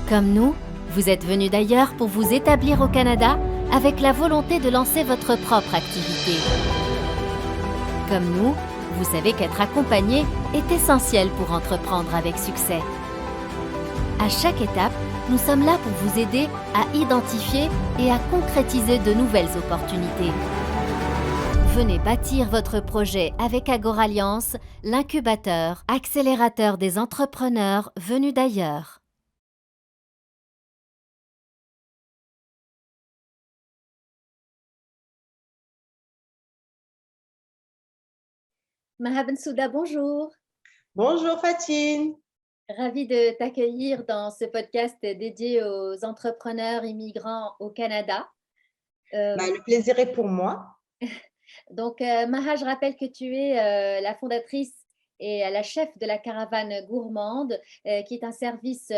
Comme nous, vous êtes venu d'ailleurs pour vous établir au Canada avec la volonté de lancer votre propre activité. Comme nous, vous savez qu'être accompagné est essentiel pour entreprendre avec succès. À chaque étape, nous sommes là pour vous aider à identifier et à concrétiser de nouvelles opportunités. Venez bâtir votre projet avec Agoralliance, l'incubateur, accélérateur des entrepreneurs venus d'ailleurs. Mahaben Souda, bonjour. Bonjour Fatine. Ravie de t'accueillir dans ce podcast dédié aux entrepreneurs immigrants au Canada. Le plaisir est pour moi. Donc, Maha, je rappelle que tu es la fondatrice et la chef de la Caravane Gourmande, qui est un service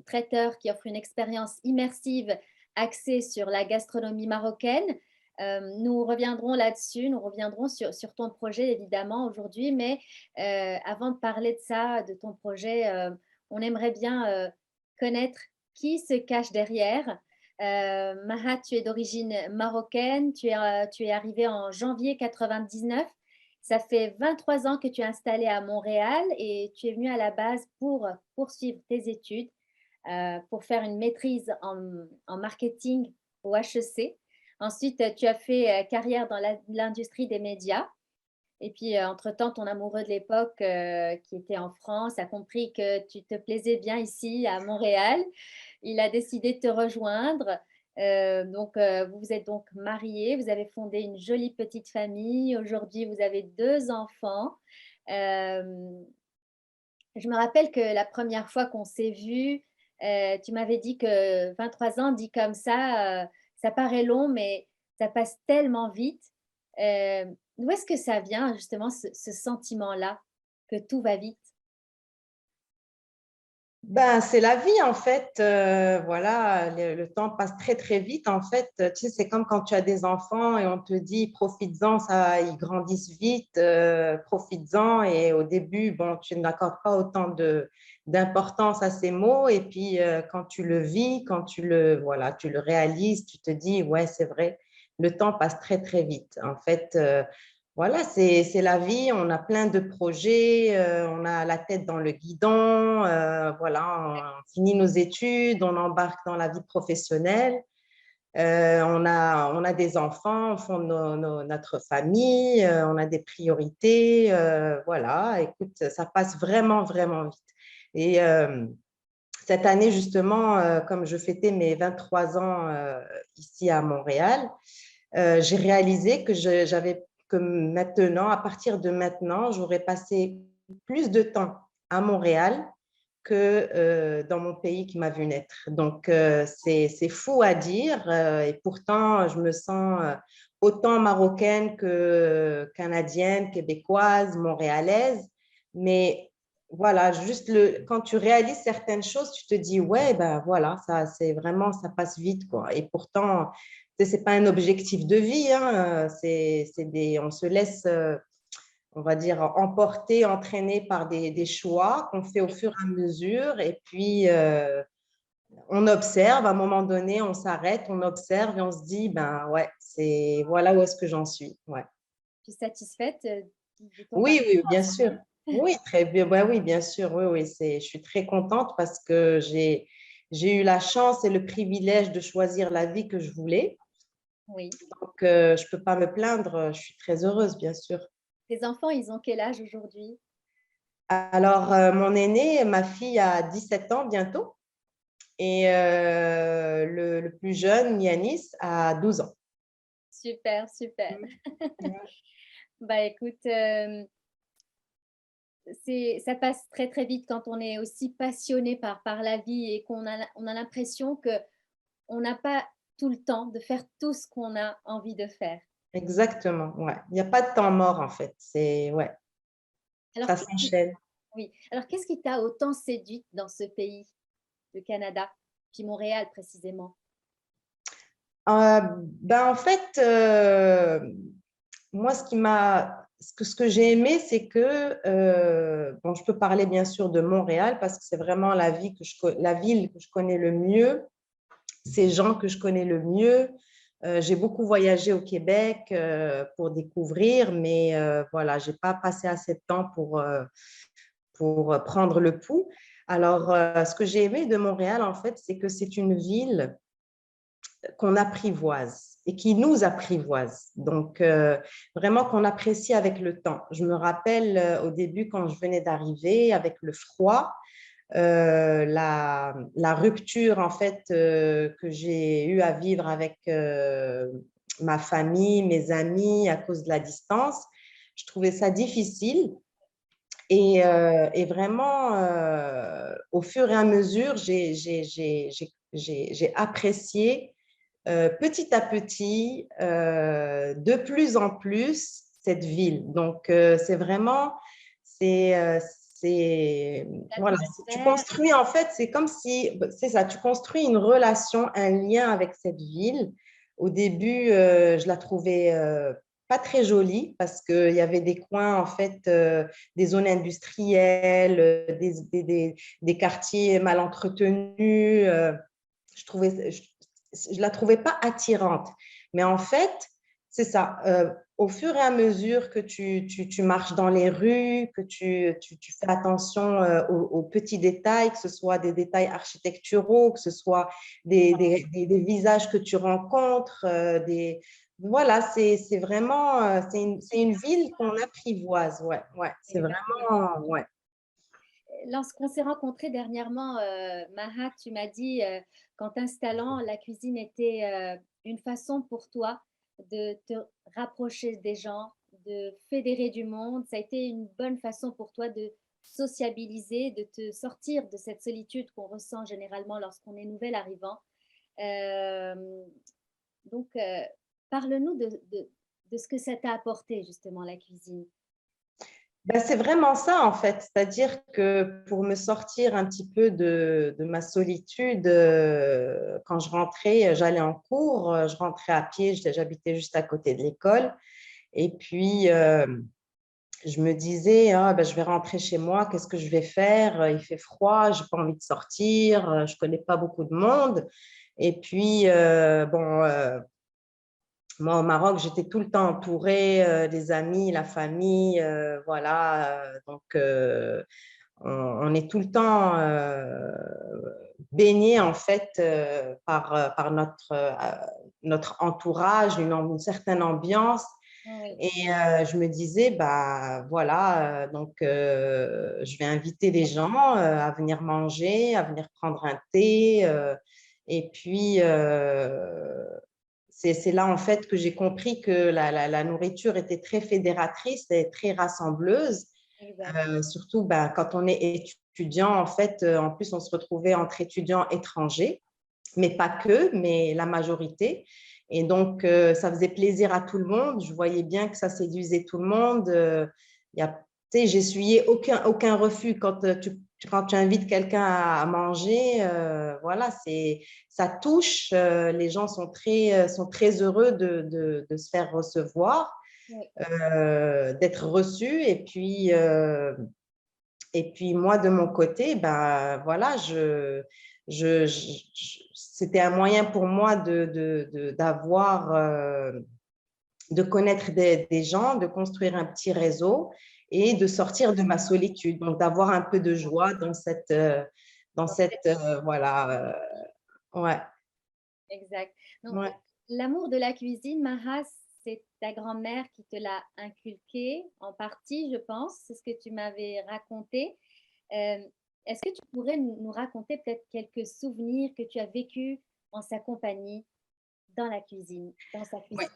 traiteur qui offre une expérience immersive axée sur la gastronomie marocaine. Nous reviendrons là-dessus, nous reviendrons sur ton projet évidemment aujourd'hui, mais avant de parler de ça, de ton projet, on aimerait bien connaître qui se cache derrière. Mahat, tu es d'origine marocaine, tu es arrivée en janvier 99. Ça fait 23 ans que tu es installée à Montréal et tu es venue à la base pour poursuivre tes études, pour faire une maîtrise en marketing au HEC. Ensuite, tu as fait carrière dans l'industrie des médias. Et puis, entre-temps, ton amoureux de l'époque, qui était en France, a compris que tu te plaisais bien ici à Montréal. Il a décidé de te rejoindre. Vous vous êtes donc mariés, vous avez fondé une jolie petite famille. Aujourd'hui, vous avez 2 enfants. Euh, je me rappelle que la première fois qu'on s'est vus, tu m'avais dit que 23 ans, dit comme ça paraît long, mais ça passe tellement vite. Euh, D'où est-ce que ça vient, justement, ce sentiment-là, que tout va vite? C'est la vie en fait. Voilà, le temps passe très très vite. En fait, tu sais, c'est comme quand tu as des enfants et on te dit profites-en, ça, ils grandissent vite, profites-en. Et au début, bon, tu n'accordes pas autant d'importance à ces mots. Et puis quand tu le vis, voilà, tu le réalises, tu te dis ouais, c'est vrai, le temps passe très très vite. En fait. Voilà, c'est la vie, on a plein de projets, on a la tête dans le guidon, voilà, on finit nos études, on embarque dans la vie professionnelle, on a des enfants, on fonde notre famille, on a des priorités, voilà, écoute, ça passe vraiment, vraiment vite. Et cette année, justement, comme je fêtais mes 23 ans ici à Montréal, j'ai réalisé que maintenant, à partir de maintenant, j'aurais passé plus de temps à Montréal que dans mon pays qui m'a vu naître. Donc, c'est fou à dire et pourtant, je me sens autant marocaine que canadienne, québécoise, montréalaise. Mais voilà, juste quand tu réalises certaines choses, tu te dis, ouais, ben voilà, ça, c'est vraiment, ça passe vite, quoi. Et pourtant, c'est pas un objectif de vie, hein, on se laisse, on va dire, emporter, entraîner par des choix qu'on fait au fur et à mesure. Et puis, on observe, à un moment donné, on s'arrête, on observe et on se dit, ben ouais, voilà où est-ce que j'en suis. Ouais. Tu es satisfaite de ton Oui, parcours oui, en bien ce sûr. moment? Oui, très bien. Ouais, oui, bien sûr. Oui, oui, je suis très contente parce que j'ai eu la chance et le privilège de choisir la vie que je voulais. Oui. Donc, je ne peux pas me plaindre. Je suis très heureuse, bien sûr. Tes enfants, ils ont quel âge aujourd'hui? Alors, mon aîné, ma fille a 17 ans bientôt et le plus jeune, Yanis, a 12 ans. Super, super. Bah écoute, ça passe très très vite quand on est aussi passionné par la vie et on a l'impression que on n'a pas tout le temps de faire tout ce qu'on a envie de faire. Exactement, ouais. Il n'y a pas de temps mort, en fait. Ouais, Alors, ça s'enchaîne. oui. Alors, qu'est-ce qui t'a autant séduite dans ce pays, le Canada, puis Montréal précisément? En fait, moi, ce que j'ai aimé, c'est que, bon, je peux parler bien sûr de Montréal parce que c'est vraiment la ville que je connais le mieux, ces gens que je connais le mieux. J'ai beaucoup voyagé au Québec pour découvrir, mais voilà, je n'ai pas passé assez de temps pour prendre le pouls. Alors, ce que j'ai aimé de Montréal, en fait, c'est que c'est une ville qu'on apprivoise et qui nous apprivoise. Donc, vraiment qu'on apprécie avec le temps. Je me rappelle au début, quand je venais d'arriver, avec le froid, la rupture en fait que j'ai eu à vivre avec ma famille, mes amis à cause de la distance, je trouvais ça difficile. Et vraiment, au fur et à mesure, j'ai apprécié petit à petit, de plus en plus, cette ville. Donc, c'est vraiment, c'est, euh, voilà, tu L'atmosphère, construis en fait, c'est comme si, c'est ça, tu construis une relation, un lien avec cette ville. Au début, je la trouvais pas très jolie parce qu'il y avait des coins, en fait, des zones industrielles, des quartiers mal entretenus. Je trouvais, je la trouvais pas attirante. Mais en fait, c'est ça. Au fur et à mesure que tu marches dans les rues, que tu fais attention aux petits détails, que ce soit des détails architecturaux, que ce soit des visages que tu rencontres, voilà, c'est vraiment, c'est une ville qu'on apprivoise. Ouais, ouais, c'est exactement. vraiment, ouais. Lorsqu'on s'est rencontrés dernièrement, Maha, tu m'as dit qu'en t'installant, la cuisine était une façon pour toi de te rapprocher des gens, de fédérer du monde. Ça a été une bonne façon pour toi de sociabiliser, de te sortir de cette solitude qu'on ressent généralement lorsqu'on est nouvel arrivant. Euh, donc, parle-nous de ce que ça t'a apporté justement la cuisine. Ben, c'est vraiment ça, en fait. C'est-à-dire que pour me sortir un petit peu de ma solitude, quand je rentrais, j'allais en cours, je rentrais à pied, j'habitais juste à côté de l'école. Et puis, je me disais, ah, ben, je vais rentrer chez moi, qu'est-ce que je vais faire? Il fait froid, je n'ai pas envie de sortir, je ne connais pas beaucoup de monde. Et puis, bon, moi, au Maroc, j'étais tout le temps entourée des amis, la famille, voilà. Donc, on est tout le temps baigné en fait par notre entourage, une certaine ambiance. Oui, Et je me disais, bah voilà, donc je vais inviter les gens à venir manger, à venir prendre un thé. Et puis, c'est là en fait que j'ai compris que la nourriture était très fédératrice et très rassembleuse. exact. Surtout ben, quand on est étudiant, en fait, en plus on se retrouvait entre étudiants étrangers, mais pas que, mais la majorité. Et donc, ça faisait plaisir à tout le monde. Je voyais bien que ça séduisait tout le monde. Il y a, tu sais, j'essuyais aucun refus quand tu invites quelqu'un à manger. Voilà, ça touche. Les gens sont très heureux de se faire recevoir, Oui, d'être reçus. Et puis moi, de mon côté, ben, voilà, c'était un moyen pour moi d'avoir, de connaître des gens, de construire un petit réseau et de sortir de ma solitude. Donc, d'avoir un peu de joie dans dans cette cette- voilà, ouais, exact. Donc, ouais. l'amour de la cuisine, Maha, c'est ta grand-mère qui te l'a inculqué en partie, je pense. C'est ce que tu m'avais raconté. Euh, Est-ce que tu pourrais nous raconter peut-être quelques souvenirs que tu as vécus en sa compagnie dans la cuisine, dans sa Ouais. cuisine?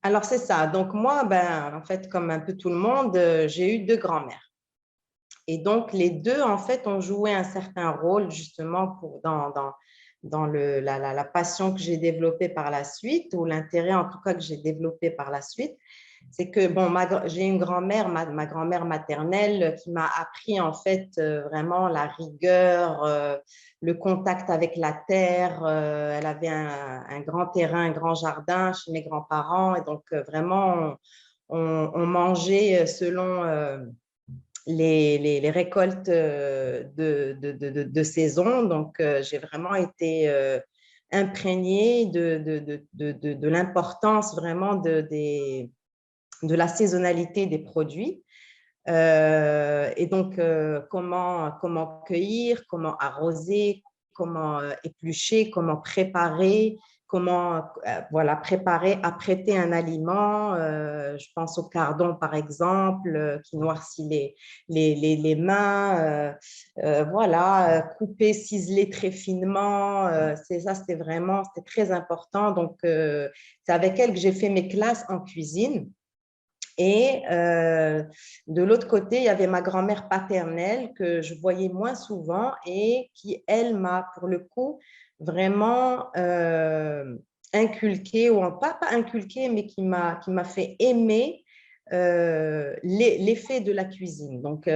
Alors, c'est ça. Donc, moi, ben, en fait, comme un peu tout le monde, j'ai eu deux grands-mères. Et donc, les deux, en fait, ont joué un certain rôle justement dans la passion que j'ai développée par la suite, ou l'intérêt en tout cas que j'ai développé par la suite. C'est que, bon, j'ai une grand-mère, ma grand-mère maternelle, qui m'a appris en fait vraiment la rigueur, le contact avec la terre. Elle avait un grand terrain, un grand jardin chez mes grands-parents. Et donc, vraiment, on mangeait selon les récoltes de saison. Donc, j'ai vraiment été imprégnée de l'importance vraiment de la saisonnalité des produits. Et donc, comment cueillir, comment arroser, comment éplucher, comment préparer, comment voilà, préparer, apprêter un aliment. Je pense au cardon, par exemple, qui noircit les mains. Voilà, couper, ciseler très finement. C'était vraiment, c'était très important. Donc, c'est avec elle que j'ai fait mes classes en cuisine. Et de l'autre côté, il y avait ma grand-mère paternelle que je voyais moins souvent et qui, elle, m'a, pour le coup, vraiment inculqué, ou pas inculqué, mais qui m'a fait aimer l'effet de la cuisine. Donc,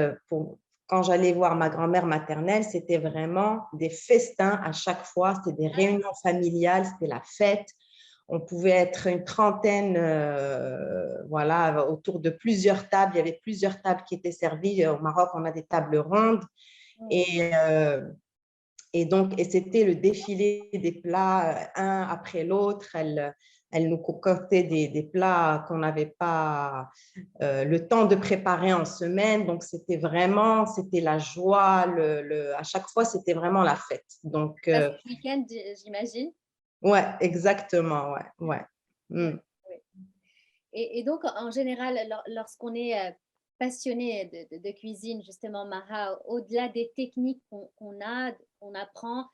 quand j'allais voir ma grand-mère maternelle, c'était vraiment des festins à chaque fois, c'était des réunions familiales, c'était la fête. On pouvait être une trentaine, voilà, autour de plusieurs tables. Il y avait plusieurs tables qui étaient servies. Au Maroc, on a des tables rondes. Et, et c'était le défilé des plats, un après l'autre. Elle nous concoctait des plats qu'on n'avait pas le temps de préparer en semaine. Donc, c'était vraiment, c'était la joie. À chaque fois, c'était vraiment la fête. Donc, Ça, c'est le week-end, j'imagine. ouais, exactement, ouais, ouais. Ouais, Mm. ouais. Et donc, en général, lorsqu'on est passionné de cuisine, justement, Maha, au-delà des techniques qu'on apprend,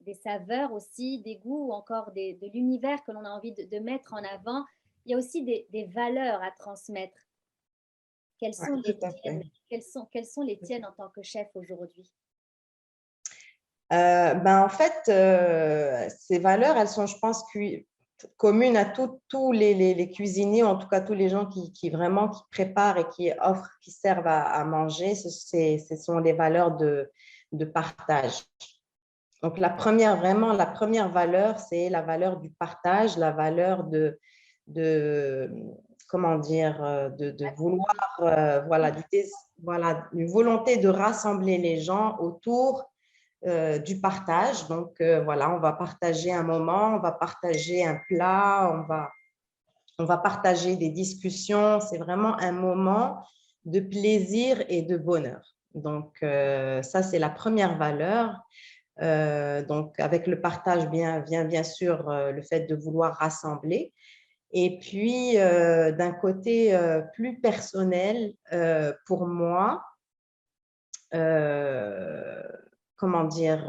des saveurs aussi, des goûts ou encore de l'univers que l'on a envie de mettre en avant, il y a aussi des valeurs à transmettre. Quelles Ouais, sont tout les à tiennes? fait. Quelles sont les tiennes en tant que chef aujourd'hui? Ben, en fait, ces valeurs, elles sont, je pense, communes à tous les cuisiniers, en tout cas tous les gens qui vraiment qui préparent et qui offrent, qui servent à manger. Ce sont les valeurs de partage. Donc, vraiment, la première valeur, c'est la valeur du partage, la valeur de comment dire, de vouloir, voilà, voilà, une volonté de rassembler les gens autour du partage. Donc, voilà, on va partager un moment, on va partager un plat, on va partager des discussions. C'est vraiment un moment de plaisir et de bonheur. Donc, ça, c'est la première valeur. Donc, avec le partage vient bien sûr le fait de vouloir rassembler. Et puis, d'un côté plus personnel, pour moi, euh, comment dire,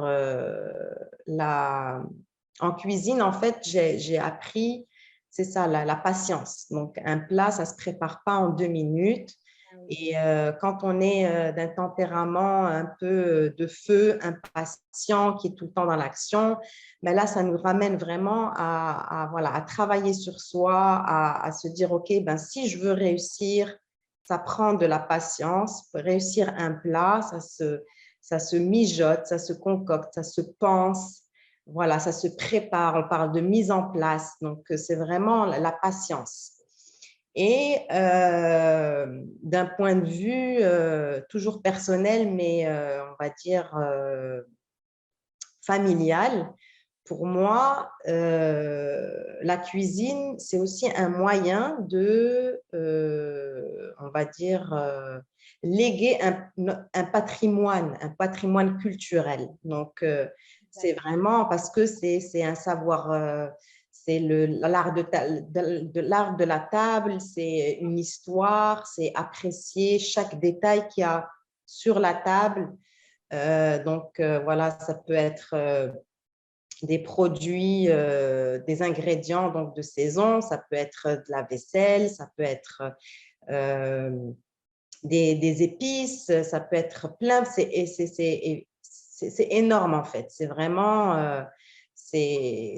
en cuisine, en fait, j'ai appris, c'est ça, la patience. Donc, un plat, ça ne se prépare pas en 2 minutes. Ah oui. Et quand on est d'un tempérament un peu de feu, impatient, qui est tout le temps dans l'action, ben là, ça nous ramène vraiment voilà, à travailler sur soi, à se dire, OK, ben, si je veux réussir, ça prend de la patience. Pour réussir un plat, ça se mijote, ça se concocte, ça se pense. Voilà, ça se prépare. On parle de mise en place. Donc, c'est vraiment la patience. Et d'un point de vue toujours personnel, mais on va dire familial, pour moi, la cuisine, c'est aussi un moyen on va dire, léguer un patrimoine culturel. Donc, c'est vraiment parce que c'est un savoir, c'est l'art l'art de la table, c'est une histoire, c'est apprécier chaque détail qu'il y a sur la table. Donc, voilà, ça peut être des produits, des ingrédients donc de saison, ça peut être de la vaisselle, ça peut être euh, des épices, ça peut être plein, c'est énorme en fait. C'est vraiment,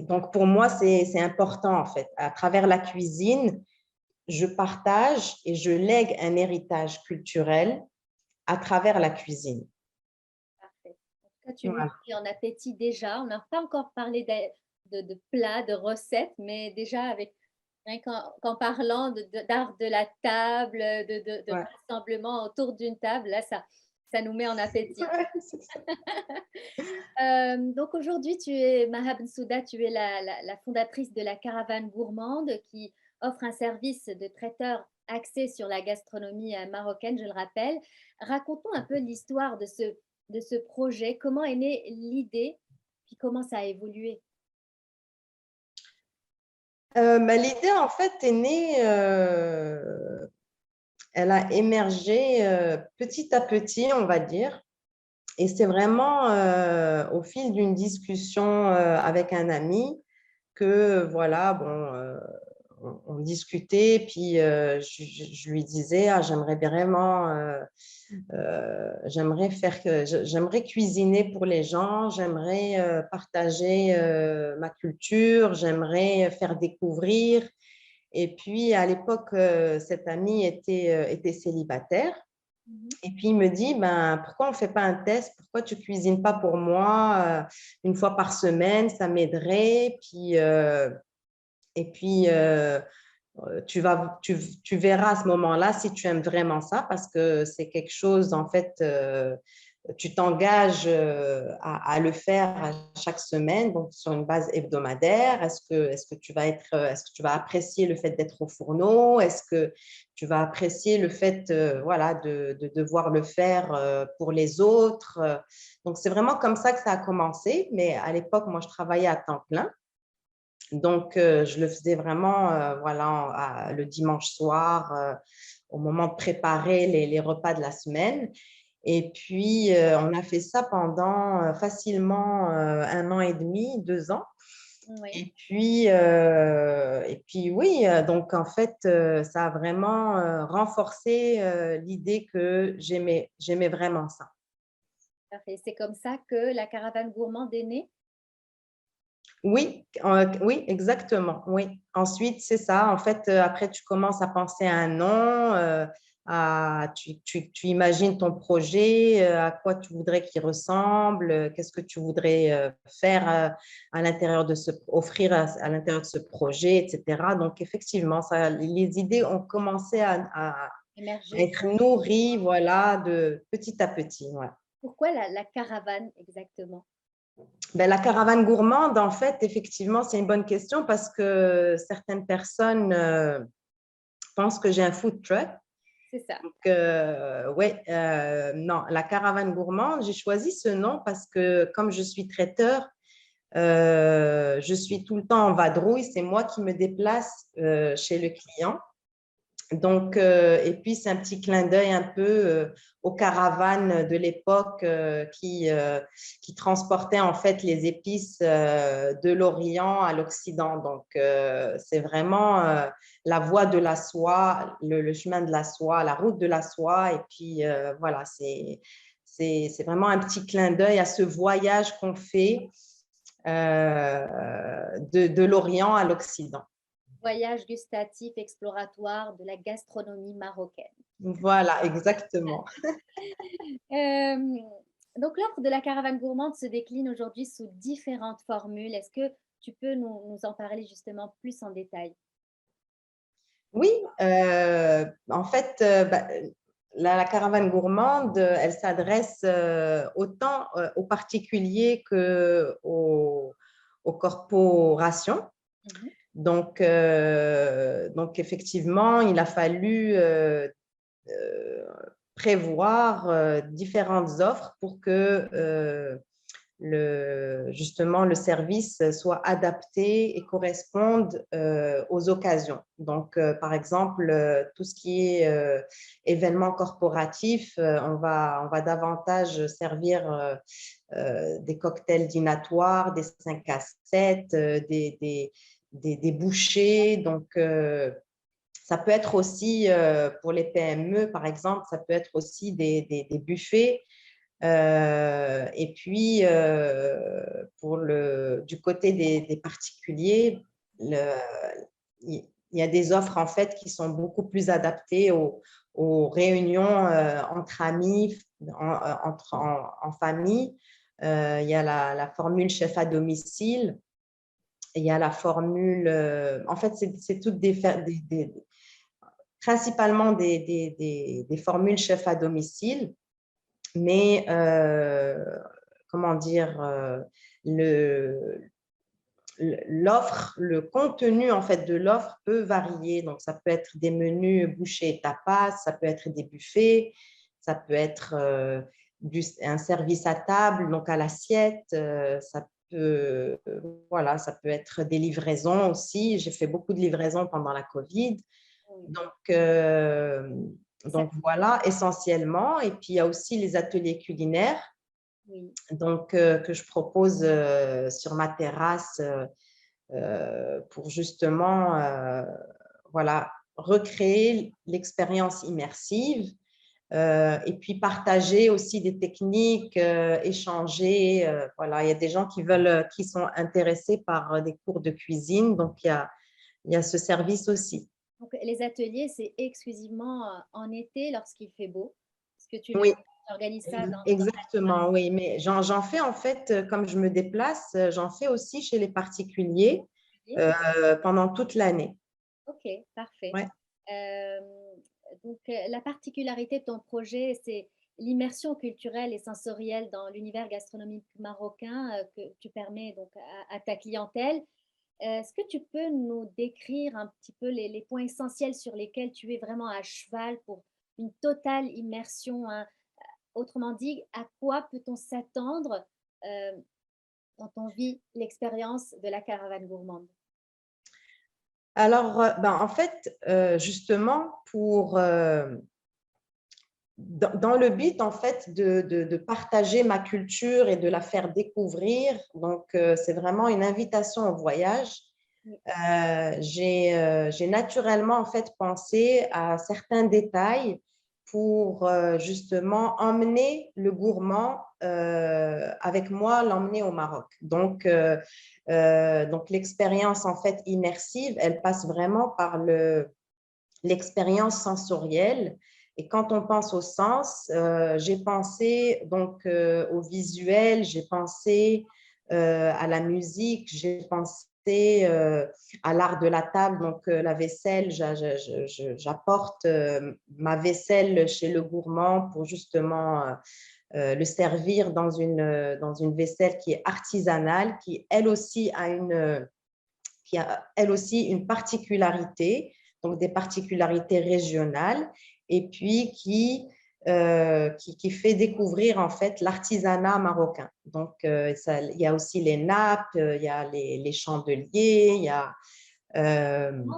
donc pour moi, c'est important en fait. À travers la cuisine, je partage et je lègue un héritage culturel à travers la cuisine. Parfait. En tout cas, tu me Voilà. mets en appétit déjà. On n'a pas encore parlé de plats, de recettes, mais déjà avec Rien qu'en parlant d'art de la table, de Ouais, rassemblement autour d'une table, là, ça nous met en appétit. ouais, c'est ça. Donc aujourd'hui, tu es Maha Bensouda, tu es la fondatrice de la Caravane Gourmande qui offre un service de traiteur axé sur la gastronomie, marocaine, je le rappelle. Raconte-nous un peu l'histoire de ce projet. Comment est née l'idée? Puis comment ça a évolué? Bah, l'idée, en fait, est née, elle a émergé petit à petit, on va dire. Et c'est vraiment au fil d'une discussion avec un ami que, voilà, bon, on discutait, puis je lui disais, ah, j'aimerais vraiment, j'aimerais cuisiner pour les gens, j'aimerais partager ma culture, j'aimerais faire découvrir. Et puis, à l'époque, cet ami était célibataire. Mmh. Et puis, il me dit, ben, pourquoi on ne fait pas un test? Pourquoi tu ne cuisines pas pour moi une fois par semaine? Ça m'aiderait. Et puis, tu verras à ce moment-là si tu aimes vraiment ça, parce que c'est quelque chose, en fait, tu t'engages à le faire à chaque semaine, donc sur une base hebdomadaire. Est-ce que tu vas apprécier le fait d'être au fourneau? Est-ce que tu vas apprécier le fait, voilà, de devoir le faire pour les autres? Donc, c'est vraiment comme ça que ça a commencé. Mais à l'époque, moi, je travaillais à temps plein. Donc, je le faisais vraiment, voilà, le dimanche soir, au moment de préparer les repas de la semaine. Et puis, on a fait ça pendant facilement 1 an et demi, 2 ans. Oui. Et puis oui, donc en fait, ça a vraiment renforcé l'idée que j'aimais vraiment ça. Parfait. C'est comme ça que la Caravane Gourmande est née? Oui, oui, exactement, oui. Ensuite, c'est ça, en fait, après tu commences à penser à un nom, tu imagines ton projet, à quoi tu voudrais qu'il ressemble, qu'est-ce que tu voudrais, faire, à l'intérieur offrir à l'intérieur de ce projet et cetera. Donc effectivement, ça les idées ont commencé à Émergée. être nourries, voilà, de petit à petit, ouais. Pourquoi la caravane exactement? Ben, la caravane gourmande, en fait, effectivement, c'est une bonne question parce que certaines personnes pensent que j'ai un food truck. C'est ça. Donc, ouais, non, la caravane gourmande, j'ai choisi ce nom parce que comme je suis traiteur, je suis tout le temps en vadrouille. C'est moi qui me déplace chez le client. Donc, et puis c'est un petit clin d'œil un peu aux caravanes de l'époque qui transportaient en fait les épices de l'Orient à l'Occident. Donc, c'est vraiment la voie de la soie, le chemin de la soie, la route de la soie. Et puis, voilà, c'est vraiment un petit clin d'œil à ce voyage qu'on fait de l'Orient à l'Occident. Voyage gustatif exploratoire de la gastronomie marocaine. Voilà, exactement. Hem, donc l'offre de la caravane gourmande se décline aujourd'hui sous différentes formules. Est-ce que tu peux nous en parler justement plus en détail? Oui, en fait, bah, la caravane gourmande, elle s'adresse autant aux particuliers qu'aux corporations. Mmh. Donc, effectivement, il a fallu euh, prévoir différentes offres pour que justement le service soit adapté et corresponde aux occasions. Donc, par exemple, tout ce qui est événement corporatif, on va davantage servir des cocktails dînatoires, des 5 à 7, des bouchées. Donc, ça peut être aussi, pour les PME, par exemple, ça peut être aussi des buffets. Et puis, du côté des particuliers, il y a des offres en fait qui sont beaucoup plus adaptées aux réunions entre amis, en famille. Il y a la formule chef à domicile. il y a la formule, en fait, c'est toutes principalement des formules chef à domicile, mais comment dire, l'offre, le contenu en fait de l'offre peut varier. Donc, ça peut être des menus bouchées et tapas, ça peut être des buffets, ça peut être un service à table, donc à l'assiette, ça peut, voilà, ça peut être des livraisons aussi. J'ai fait beaucoup de livraisons pendant la Covid. Oui. Donc, Ça, donc voilà, essentiellement. Et puis, il y a aussi les ateliers culinaires oui. donc, que je propose sur ma terrasse pour justement voilà, recréer l'expérience immersive et puis partager aussi des techniques, échanger. Voilà, il y a des gens qui sont intéressés par des cours de cuisine, donc il y a ce service aussi. Donc, les ateliers, c'est exclusivement en été lorsqu'il fait beau. Est-ce que Oui, tu organises ça dans exactement, oui, mais j'en fais en fait, comme je me déplace, j'en fais aussi chez les particuliers l'atelier? pendant toute l'année. Ok, parfait. Ouais. Euh, donc, la particularité de ton projet, c'est l'immersion culturelle et sensorielle dans l'univers gastronomique marocain que tu permets donc à ta clientèle. Est-ce que tu peux nous décrire un petit peu les points essentiels sur lesquels tu es vraiment à cheval pour une totale immersion, hein? Autrement dit, à quoi peut-on s'attendre euh, quand on vit l'expérience de la caravane gourmande? Alors, ben, en fait, justement, dans le but, en fait, de partager ma culture et de la faire découvrir, donc c'est vraiment une invitation au voyage. Oui, J'ai naturellement, en fait, pensé à certains détails pour justement emmener le gourmand avec moi, l'emmener au Maroc. Donc l'expérience, en fait, immersive, elle passe vraiment par l'expérience sensorielle. Et quand on pense au sens, j'ai pensé donc au visuel, j'ai pensé à la musique, j'ai pensé à l'art de la table, donc la vaisselle. J'apporte ma vaisselle chez le gourmand pour justement le servir dans une vaisselle qui est artisanale, qui a elle aussi une particularité, donc des particularités régionales, et puis qui fait découvrir en fait l'artisanat marocain. Donc, il y a aussi les nappes, il y a les chandeliers, moi il y a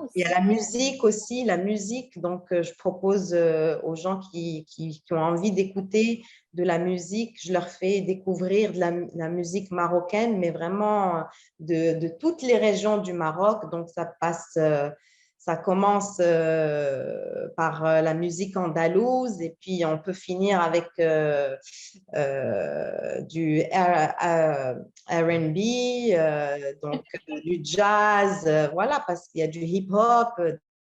aussi. la musique aussi, la musique. Donc, je propose aux gens qui ont envie d'écouter de la musique, je leur fais découvrir de la musique marocaine, mais vraiment de toutes les régions du Maroc. Donc, ça commence par la musique andalouse et puis on peut finir avec du R&B, donc du jazz, voilà, parce qu'il y a du hip-hop.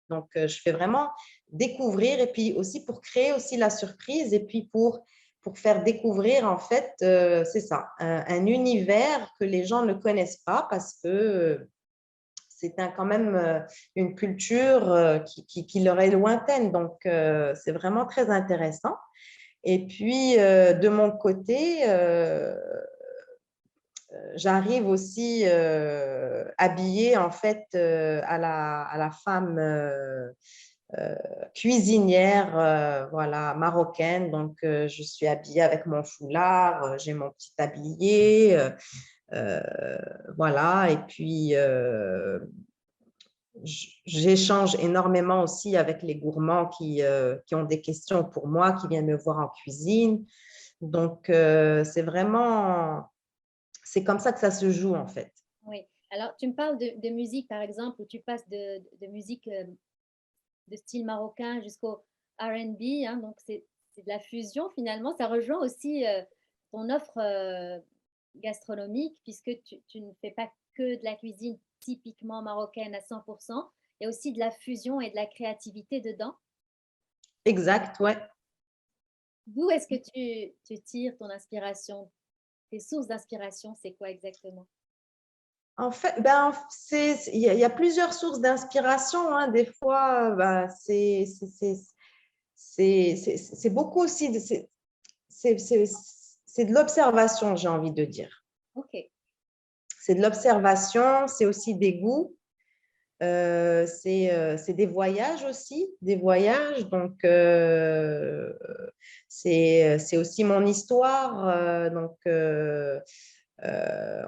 Donc, je fais vraiment découvrir et puis aussi pour créer aussi la surprise et puis pour faire découvrir, en fait, c'est ça, un univers que les gens ne connaissent pas parce que c'est quand même une culture qui leur est lointaine. Donc, c'est vraiment très intéressant. Et puis, de mon côté, j'arrive aussi habillée en fait à la femme cuisinière voilà, marocaine. Donc, je suis habillée avec mon foulard, j'ai mon petit tablier. Voilà, et puis j'échange énormément aussi avec les gourmands qui ont des questions pour moi, qui viennent me voir en cuisine. Donc, c'est comme ça que ça se joue en fait. Oui. Alors, tu me parles de musique, par exemple, où tu passes de musique de style marocain jusqu'au R&B, hein, donc c'est de la fusion finalement. Ça rejoint aussi ton offre gastronomique, puisque tu ne fais pas que de la cuisine typiquement marocaine à 100%. Il y a aussi de la fusion et de la créativité dedans. Exact, ouais. D'où est-ce que tu tires ton inspiration? Tes sources d'inspiration, c'est quoi exactement? En fait, ben, il y a plusieurs sources d'inspiration, hein. Des fois, ben, c'est beaucoup aussi, c'est c'est- c'est de l'observation, j'ai envie de dire. Ok, C'est de l'observation, c'est aussi des goûts. C'est des voyages aussi, des voyages. Donc, c'est aussi mon histoire.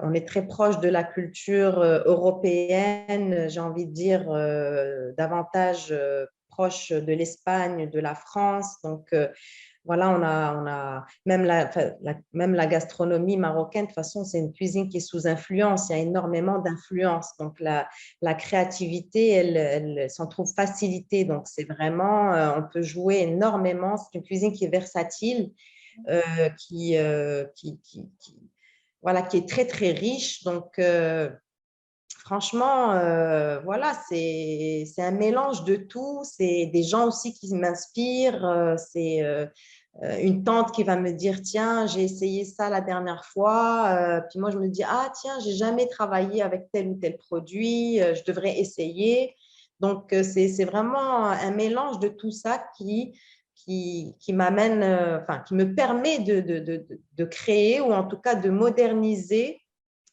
On est très proche de la culture européenne, j'ai envie de dire davantage proche de l'Espagne, de la France. Donc, voilà, on a même même la gastronomie marocaine, de toute façon, c'est une cuisine qui est sous influence. Il y a énormément d'influence. Donc, la créativité, elle s'en trouve facilitée. Donc, c'est vraiment, on peut jouer énormément. C'est une cuisine qui est versatile, voilà, qui est très, très riche. Donc, franchement, voilà, c'est un mélange de tout. C'est des gens aussi qui m'inspirent. C'est une tante qui va me dire, tiens, j'ai essayé ça la dernière fois. Puis moi, je me dis, ah, tiens, j'ai jamais travaillé avec tel ou tel produit. Je devrais essayer. Donc, c'est vraiment un mélange de tout ça qui m'amène, enfin, qui me permet de créer ou en tout cas de moderniser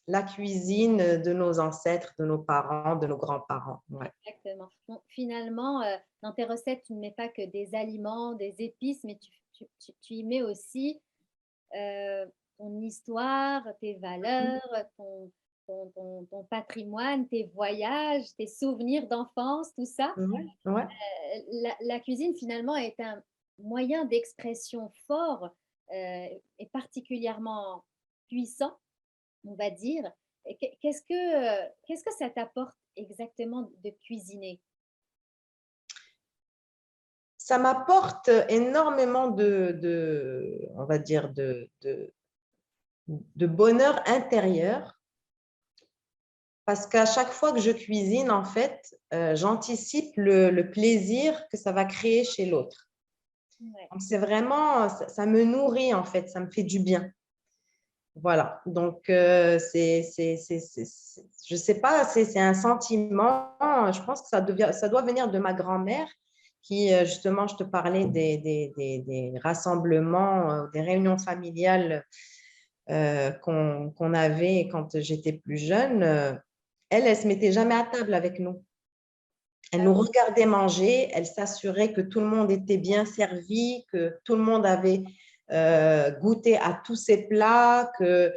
la cuisine de nos ancêtres, de nos parents, de nos grands-parents. Ouais. exactement. Donc, finalement, dans tes recettes, tu ne mets pas que des aliments, des épices, mais tu y mets aussi euh, ton histoire, tes valeurs, ton patrimoine, tes voyages, tes souvenirs d'enfance, tout ça. Ouais, ouais. La cuisine, finalement, est un moyen d'expression fort et particulièrement puissant, on va dire. Qu'est-ce que ça t'apporte exactement de cuisiner? Ça m'apporte énormément on va dire, de bonheur intérieur parce qu'à chaque fois que je cuisine, en fait, j'anticipe le plaisir que ça va créer chez l'autre. Ouais, Donc, c'est vraiment, ça me nourrit, en fait, ça me fait du bien. Voilà, donc je ne sais pas, c'est un sentiment, je pense que ça doit venir de ma grand-mère qui, justement, je te parlais des rassemblements, des réunions familiales qu'on avait quand j'étais plus jeune. Elle ne se mettait jamais à table avec nous. Elle nous regardait manger, elle s'assurait que tout le monde était bien servi, que tout le monde avait goûté à tous ses plats, que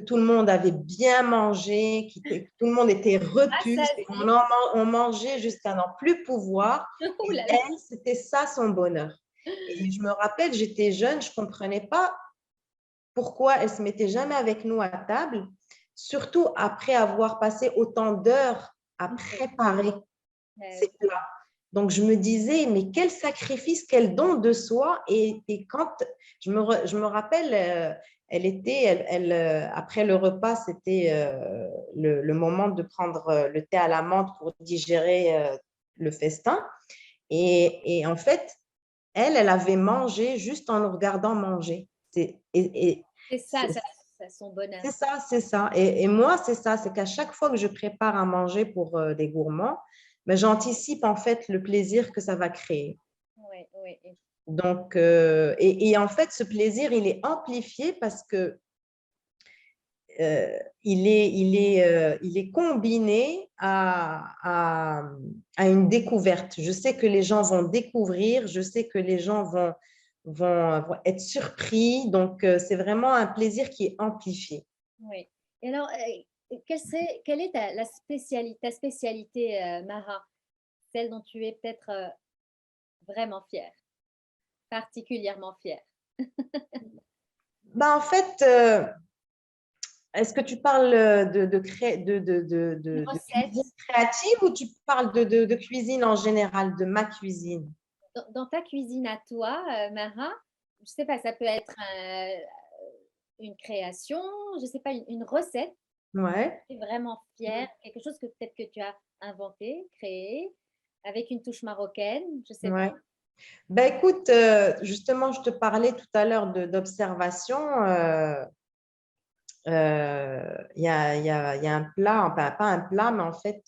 tout le monde avait bien mangé, que tout le monde était repu. rassasié. On mangeait jusqu'à n'en plus pouvoir. Ouh Et là là. elle, c'était ça son bonheur. Et je me rappelle, j'étais jeune, je ne comprenais pas pourquoi elle ne se mettait jamais avec nous à table, surtout après avoir passé autant d'heures à Oui, préparer ces oui. plats. Donc, je me disais, mais quel sacrifice, quel don de soi. Et quand je me rappelle, après le repas, c'était le moment de prendre le thé à la menthe pour digérer le festin. Et en fait, elle avait mangé juste en nous regardant manger. C'est ça, C'est ça, son bonheur. c'est ça, c'est ça. Et moi, c'est ça, c'est qu'à chaque fois que je prépare à manger pour des gourmands, ben, j'anticipe en fait le plaisir que ça va créer. Oui, oui. Donc, et en fait, ce plaisir, il est amplifié parce que il est combiné à une découverte. Je sais que les gens vont découvrir, je sais que les gens vont être surpris. Donc, c'est vraiment un plaisir qui est amplifié. Oui. Et alors, quelle est ta spécialité, Mara? Celle dont tu es peut-être vraiment fière, particulièrement fière. Ben, en fait, est-ce que tu parles Une de cuisine recette. créative ou tu parles de cuisine en général, de ma cuisine? Dans ta cuisine à toi, Mara, je sais pas, ça peut être une création, je sais pas, une recette. Ouais, Tu es vraiment fière, quelque chose que peut-être que tu as inventé, créé, avec une touche marocaine, je sais pas. ouais. Ben écoute, justement, je te parlais tout à l'heure d'observation. il y a un plat, enfin, pas un plat, mais en fait,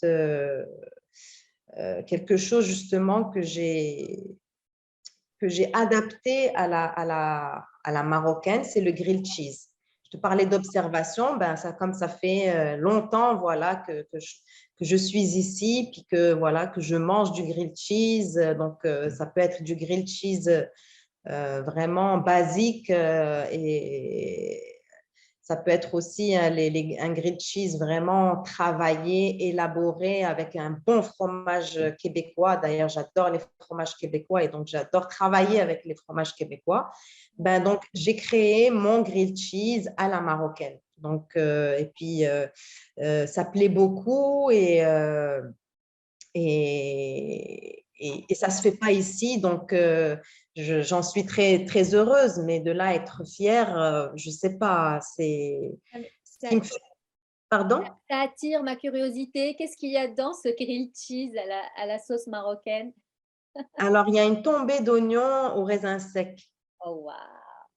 quelque chose justement que j'ai adapté à la marocaine, c'est le grilled cheese. Je te parlais d'observation, ben ça, comme ça fait longtemps voilà, que je suis ici, puis que, voilà, que je mange du grilled cheese. Donc, ça peut être du grilled cheese vraiment basique et ça peut être aussi un grilled cheese vraiment travaillé, élaboré avec un bon fromage québécois. D'ailleurs, j'adore les fromages québécois et donc j'adore travailler avec les fromages québécois. Ben, donc, j'ai créé mon grilled cheese à la marocaine. Donc, et puis, ça plaît beaucoup et ça ne se fait pas ici. Donc, j'en suis très, très heureuse, mais de là être fière, je ne sais pas. C'est Ah, mais ce qui me fait. Pardon? ça attire ma curiosité. Qu'est-ce qu'il y a dedans, ce grilled cheese à la sauce marocaine? Alors, il y a une tombée d'oignons au raisin sec. Oh waouh!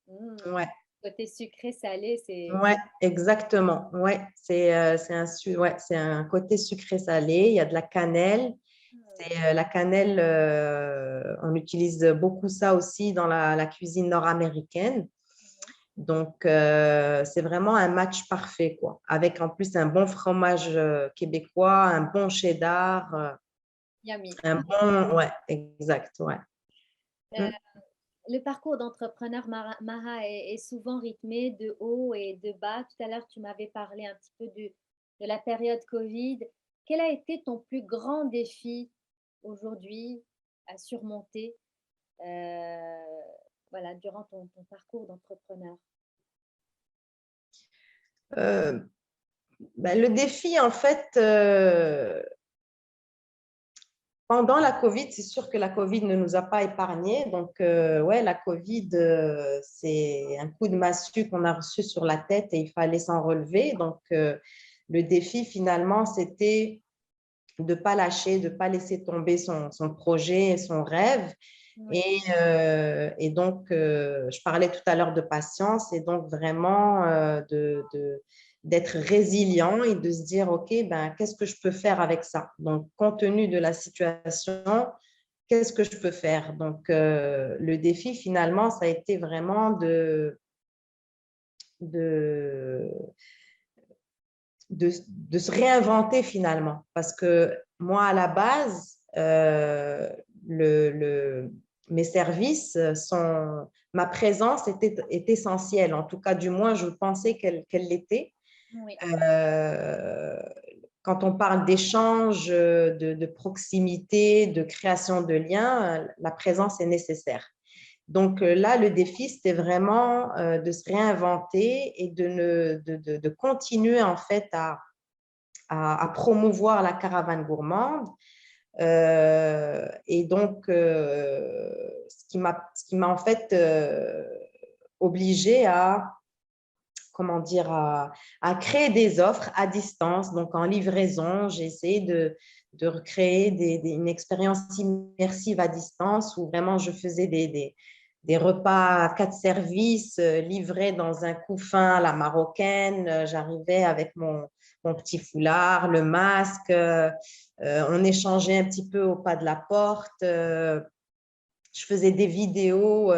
Mmh. Ouais, Côté sucré salé, c'est ouais, exactement. Ouais, ouais, c'est un côté sucré-salé. Il y a de la cannelle. mmh, C'est la cannelle, on utilise beaucoup ça aussi dans la cuisine nord-américaine. mmh, Donc, c'est vraiment un match parfait, quoi. Avec en plus un bon fromage québécois, un bon cheddar, yummy. un bon. Ouais, exact, ouais. Heu, Mm. le parcours d'entrepreneur Mara est souvent rythmé de hauts et de bas. Tout à l'heure, tu m'avais parlé un petit peu de la période Covid. Quel a été ton plus grand défi aujourd'hui à surmonter, voilà, durant ton parcours d'entrepreneur? Euh, ben, le défi, en fait, pendant la Covid, c'est sûr que la Covid ne nous a pas épargnés. Donc, ouais, la Covid, c'est un coup de massue qu'on a reçu sur la tête et il fallait s'en relever. Donc, le défi, finalement, c'était de ne pas lâcher, de ne pas laisser tomber son projet, son rêve. Oui, Et donc, je parlais tout à l'heure de patience et donc vraiment d'être résilient et de se dire, OK, ben, qu'est-ce que je peux faire avec ça? Donc, compte tenu de la situation, qu'est-ce que je peux faire? Donc, le défi, finalement, ça a été vraiment de, de se réinventer finalement. Parce que moi, à la base, le, le, mes services sont, ma présence est essentielle. En tout cas, du moins, je pensais qu'elle l'était. oui, Euh, Quand on parle d'échange, de proximité, de création de liens, la présence est nécessaire. Donc là, le défi, c'était vraiment de se réinventer et de continuer en fait à promouvoir la caravane gourmande. Et donc, ce qui m'a en fait obligée à, comment dire, à créer des offres à distance, donc en livraison. J'ai essayé de recréer une expérience immersive à distance où vraiment je faisais des repas à 4 services livrés dans un couffin à la marocaine. J'arrivais avec mon petit foulard, le masque. On échangeait un petit peu au pas de la porte. Je faisais des vidéos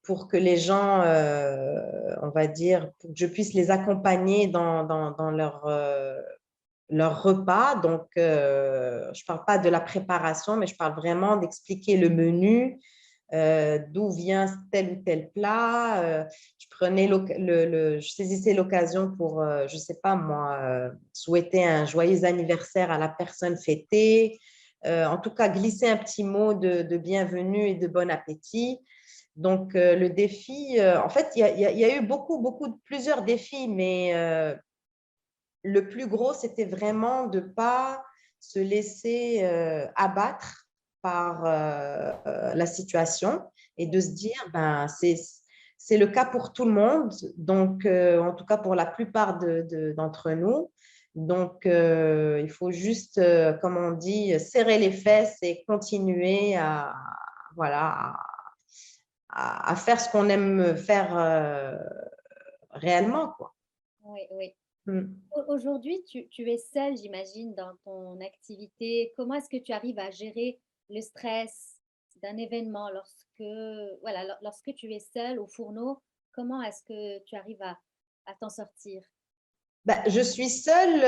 pour que les gens, on va dire, pour que je puisse les accompagner dans leur repas. Donc, je ne parle pas de la préparation, mais je parle vraiment d'expliquer le menu, d'où vient tel ou tel plat. Je prenais je saisissais l'occasion pour, je ne sais pas moi, souhaiter un joyeux anniversaire à la personne fêtée. En tout cas, glisser un petit mot de bienvenue et de bon appétit. Donc, le défi, en fait, il y a eu plusieurs défis, mais le plus gros, c'était vraiment de ne pas se laisser abattre par la situation et de se dire, ben, c'est le cas pour tout le monde, donc en tout cas pour la plupart d'entre nous. Donc, il faut juste, comme on dit, serrer les fesses et continuer voilà, à faire ce qu'on aime faire réellement, quoi. Oui, oui. Mm. Aujourd'hui, tu es seule, j'imagine, dans ton activité. Comment est-ce que tu arrives à gérer le stress d'un événement lorsque, voilà, lorsque tu es seule au fourneau? Comment est-ce que tu arrives à t'en sortir? Ben, je suis seule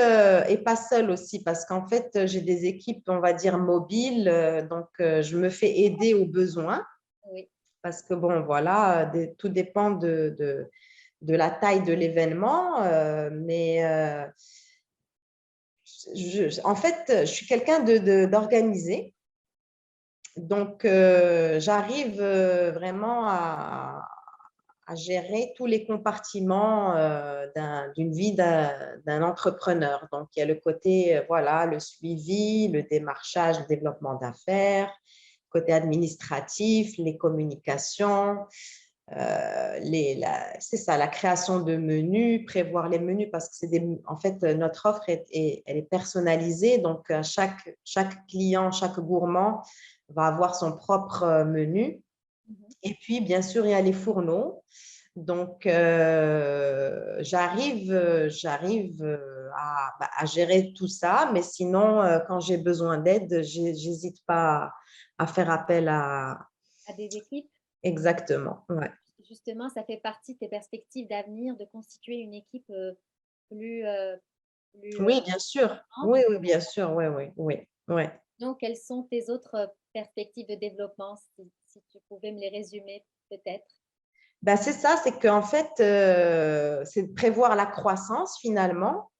et pas seule aussi parce qu'en fait, j'ai des équipes, on va dire, mobiles. Donc, je me fais aider aux besoins Oui. parce que, bon, voilà, tout dépend de la taille de l'événement. Mais en fait, je suis quelqu'un d'organisé. Donc, j'arrive vraiment à gérer tous les compartiments d'une vie d'un entrepreneur. Donc, il y a le côté, voilà, le suivi, le démarchage, le développement d'affaires, côté administratif, les communications, c'est ça, la création de menus, prévoir les menus parce que en fait, notre offre elle est personnalisée. Donc, chaque client, chaque gourmand va avoir son propre menu. Mhm. Et puis, bien sûr, il y a les fourneaux. Donc, j'arrive à gérer tout ça. Mais sinon, quand j'ai besoin d'aide, j'hésite pas à faire appel à… À des équipes? Exactement, ouais. Justement, ça fait partie de tes perspectives d'avenir de constituer une équipe plus, plus Oui, bien sûr. grande. Oui, oui, bien sûr. Oui, oui, oui, oui. Donc, quelles sont tes autres perspectives de développement, si tu pouvais me les résumer peut-être? Ben, c'est ça, c'est qu'en fait, c'est de prévoir la croissance finalement,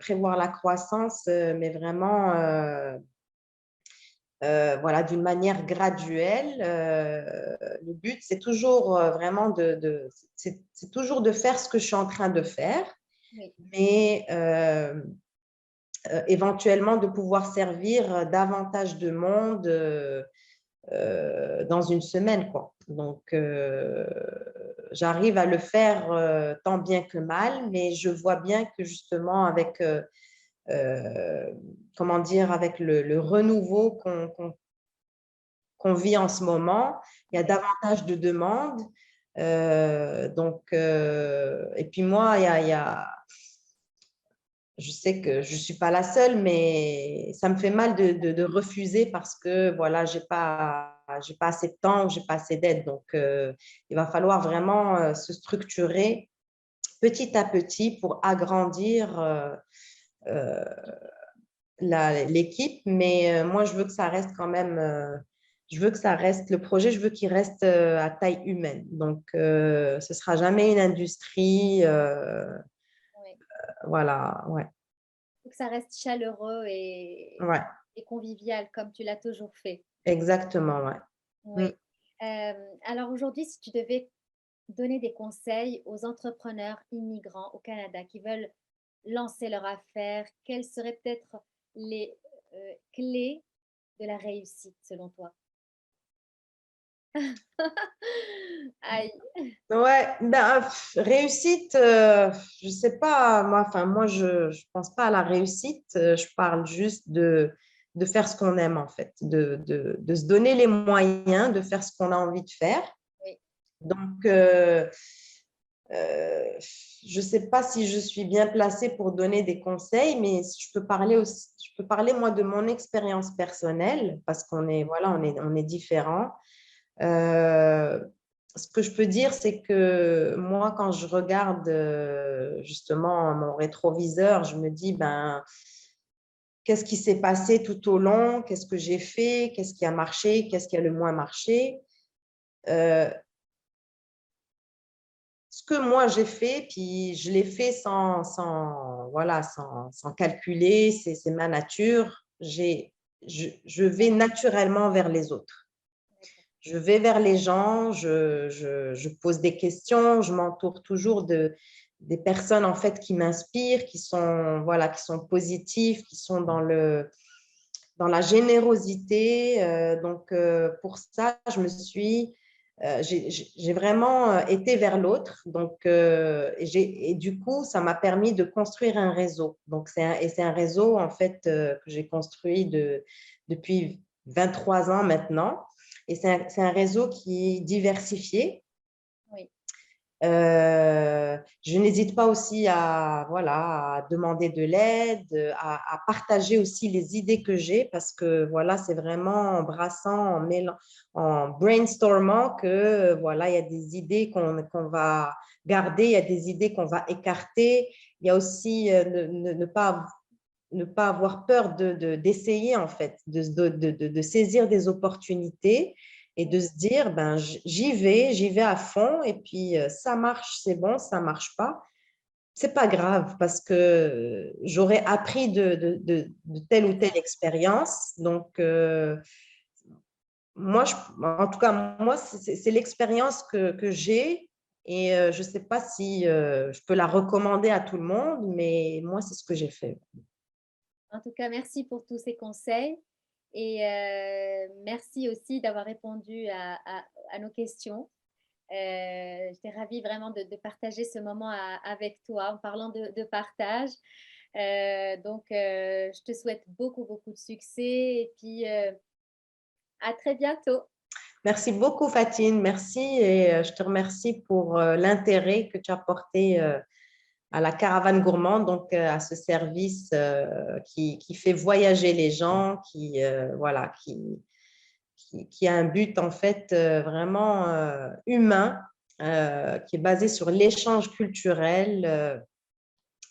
prévoir la croissance, mais vraiment voilà, d'une manière graduelle. Le but, c'est toujours vraiment c'est toujours de faire ce que je suis en train de faire, Oui. mais éventuellement de pouvoir servir davantage de monde dans une semaine, quoi. Donc, j'arrive à le faire tant bien que mal, mais je vois bien que justement avec, comment dire, avec le renouveau qu'on vit en ce moment, il y a Oui. davantage de demandes. Donc, et puis moi, je sais que je ne suis pas la seule, mais ça me fait mal de refuser parce que voilà, j'ai pas assez de temps, j'ai pas assez d'aide. Donc, il va falloir vraiment se structurer petit à petit pour agrandir euh, l'équipe. Mais moi, je veux que ça reste quand même, je veux que ça reste le projet, je veux qu'il reste à taille humaine. Donc, ce sera jamais une industrie. Oui. Voilà, ouais, Il faut que ça reste chaleureux ouais, et convivial comme tu l'as toujours fait. exactement, ouais. Mm. Oui. Alors aujourd'hui, si tu devais donner des conseils aux entrepreneurs immigrants au Canada qui veulent lancer leur affaire, quelles seraient peut-être les clés de la réussite selon toi? Aïe. Ouais, ben, réussite, je sais pas, moi, enfin, moi, je pense pas à la réussite, je parle juste de faire ce qu'on aime, en fait, de se donner les moyens de faire ce qu'on a envie de faire. Oui, Donc, euh, je sais pas si je suis bien placée pour donner des conseils, mais je peux parler aussi, je peux parler, moi, de mon expérience personnelle, parce qu'on est, voilà, on est différents. Euh, Ce que je peux dire, c'est que moi, quand je regarde justement mon rétroviseur, je me dis, ben, qu'est-ce qui s'est passé tout au long? Qu'est-ce que j'ai fait? Qu'est-ce qui a marché? Qu'est-ce qui a le moins marché? Euh, Ce que moi j'ai fait, puis je l'ai fait voilà, sans calculer, c'est ma nature. Je vais naturellement vers les autres. d'accord. Je vais vers les gens, je pose des questions, je m'entoure toujours des personnes en fait qui m'inspirent, qui sont, voilà, qui sont positives, qui sont dans la générosité. Donc, pour ça, j'ai vraiment été vers l'autre. Donc, et du coup, ça m'a permis de construire un réseau. Donc, c'est un réseau en fait que j'ai construit depuis 23 ans maintenant. Et c'est un réseau qui est diversifié. Oui, Je n'hésite pas aussi à, voilà, à demander de l'aide, à partager aussi les idées que j'ai parce que voilà, c'est vraiment en brassant, en brainstormant que voilà, il y a des idées qu'on va garder, il y a des idées qu'on va écarter. Il y a aussi ne pas avoir peur d'essayer en fait, de saisir des opportunités et de se dire, ben, j'y vais à fond et puis ça marche, c'est bon, ça marche pas. C'est pas grave parce que j'aurais appris de telle ou telle expérience. Donc, moi, en tout cas, moi, c'est l'expérience que j'ai et je ne sais pas si je peux la recommander à tout le monde, mais moi, c'est ce que j'ai fait. En tout cas, merci pour tous ces conseils et merci aussi d'avoir répondu à nos questions. J'étais ravie vraiment de partager ce moment avec toi en parlant de partage. Je te souhaite beaucoup, beaucoup de succès et puis à très bientôt. Merci beaucoup, Fatine. Merci et je te remercie pour l'intérêt que tu as porté à la caravane gourmande, donc à ce service qui fait voyager les gens, voilà, qui a un but en fait vraiment humain, qui est basé sur l'échange culturel.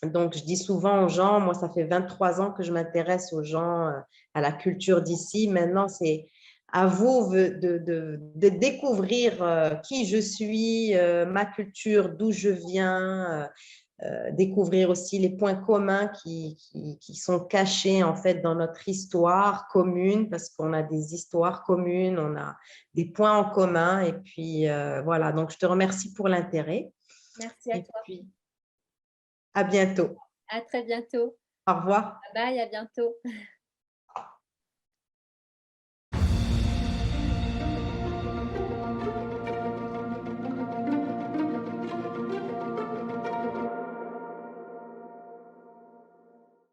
Donc, je dis souvent aux gens, moi, ça fait 23 ans que je m'intéresse aux gens, à la culture d'ici. Maintenant, c'est à vous de découvrir qui je suis, ma culture, d'où je viens, découvrir aussi les points communs qui sont cachés en fait dans notre histoire commune, parce qu'on a des histoires communes, on a des points en commun. Et puis, voilà, donc je te remercie pour l'intérêt. Merci à Et toi. puis, à bientôt. À très bientôt. Au revoir. Bye bye, à bientôt.